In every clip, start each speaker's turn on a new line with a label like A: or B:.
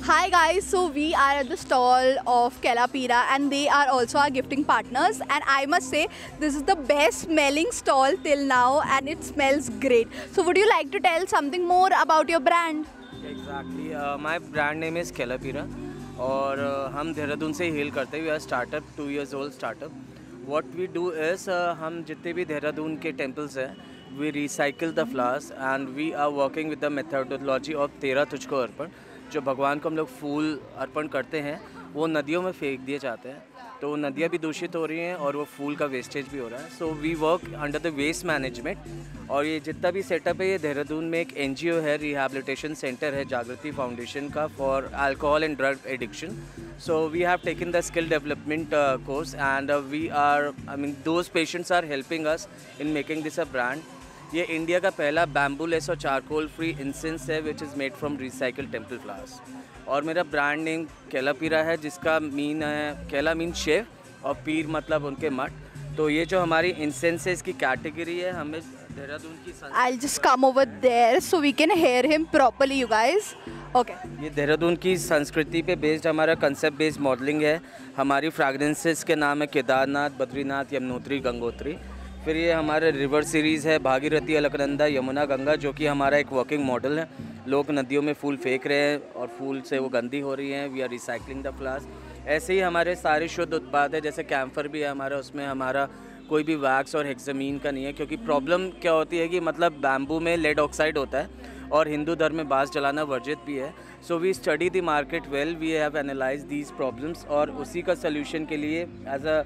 A: Hi guys, so we are at the stall of Kelapira and they are also our gifting partners, and I must say this is the best smelling stall till now and it smells great. So would you like to tell something more about your brand?
B: Exactly. My brand name is Kelapira और हम देहरादून से हेल करते हैं. We are startup 2 years old startup. What we do is हम जितने भी देहरादून के temples हैं we recycle the flowers and we are working with the methodology of तेरा तुझको अर्पण. जो भगवान को हम लोग फूल अर्पण करते हैं वो नदियों में फेंक दिए जाते हैं, तो नदियाँ भी दूषित हो रही हैं और वो फूल का वेस्टेज भी हो रहा है. So we work under the waste management. और ये जितना भी सेटअप है ये देहरादून में एक एनजीओ है, रिहैबिलिटेशन सेंटर है जागृति फाउंडेशन का for alcohol and drug addiction. So we have taken the skill development course and we are those patients are helping us in making this a brand. ये India का पहला bambooless और charcoal free incense है which is made from recycled temple flowers. और मेरा brand name केलापीरा है जिसका mean है, केला मीन शेव और पीर मतलब उनके मठ. तो ये जो हमारी इंसेंस है इसकी कैटेगरी है. हमें देहरादून की
A: I'll just come over there so we can hear him properly, you guys. Okay.
B: ये देहरादून की संस्कृति पे बेस्ड हमारा कंसेप्ट बेस्ड मॉडलिंग है. हमारी फ्रैग्रेंसेस के नाम है केदारनाथ, बद्रीनाथ, यमुनोत्री, गंगोत्री. फिर ये हमारा रिवर सीरीज़ है भागीरथी, अलकनंदा, यमुना, गंगा, जो कि हमारा एक वर्किंग मॉडल है. लोग नदियों में फूल फेंक रहे हैं और फूल से वो गंदी हो रही हैं. We are recycling the flowers. ऐसे ही हमारे सारे शुद्ध उत्पाद है, जैसे कैम्फर भी है हमारा, उसमें हमारा कोई भी वैक्स और हेक्सामीन का नहीं है. क्योंकि प्रॉब्लम क्या होती है कि मतलब बैम्बू में लेड ऑक्साइड होता है और हिंदू धर्म में बाँस जलाना वर्जित भी है. So we study the market well, we have analyse these problems और उसी का सोल्यूशन के लिए as a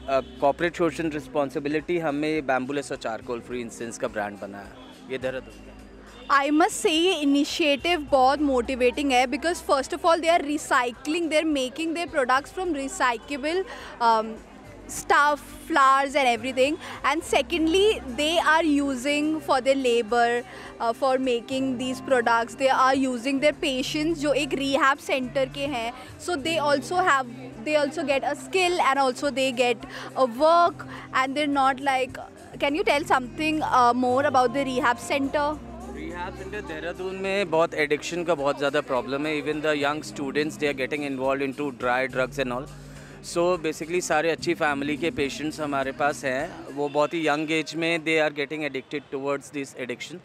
B: corporate social responsibility हमें बैम्बूलेस और चारकोल फ्री इंसेंस का ब्रांड बनाया. ये देहरादून का.
A: आई मस्ट से ये इनिशिएटिव बहुत मोटिवेटिंग है because first of all they are recycling, they are making their products from recyclable stuff, flowers and everything, and secondly they are using for their labor for making these products. They are using their patients जो एक rehab center के हैं, so they also get a skill and also they get a work and they're not like. Can you tell something more about the rehab center?
B: Rehab centre Dehradun में बहुत addiction का बहुत ज़्यादा problem है. Even the young students they are getting involve into dry drugs and all. So basically सारे अच्छी family के patients हमारे पास हैं, वो बहुत ही यंग एज में they are getting addicted towards this addiction.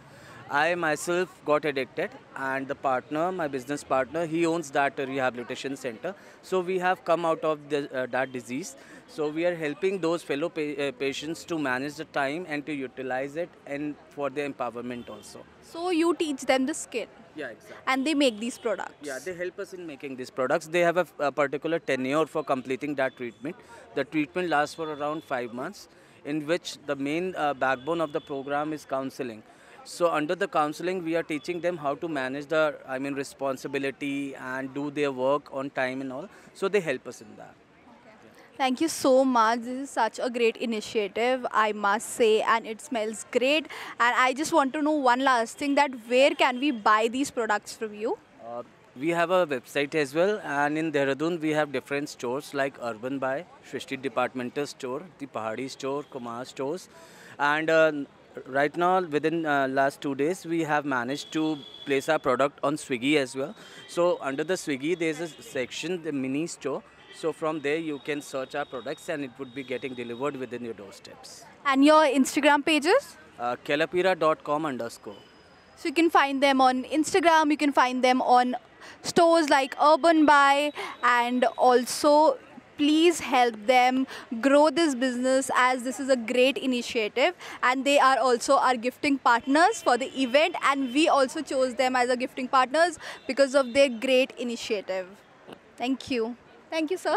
B: I myself got addicted and the partner, my business partner, he owns that rehabilitation center. So we have come out of that disease. So we are helping those fellow patients to manage the time and to utilize it and for their empowerment also.
A: So you teach them the skill.
B: Yeah, exactly.
A: And they make these products.
B: Yeah, they help us in making these products. They have a particular tenure for completing that treatment. The treatment lasts for around 5 months, in which the main backbone of the program is counseling. So under the counseling, we are teaching them how to manage the, responsibility and do their work on time and all. So they help us in that.
A: Thank you so much. This is such a great initiative, I must say, and it smells great. And I just want to know one last thing, that where can we buy these products from you?
B: We have a website as well, and in Dehradun we have different stores like Urban Buy, Shrishti Departmental Store, the Pahadi Store, Kumar Stores, and right now within last 2 days we have managed to place our product on Swiggy as well. So under the Swiggy there is a section, the mini store. So from there you can search our products and it would be getting delivered within your doorsteps.
A: And your Instagram pages?
B: kelapira.com_.
A: So you can find them on Instagram, you can find them on stores like Urban Buy, and also please help them grow this business as this is a great initiative, and they are also our gifting partners for the event, and we also chose them as our gifting partners because of their great initiative. Thank you. Thank you, sir.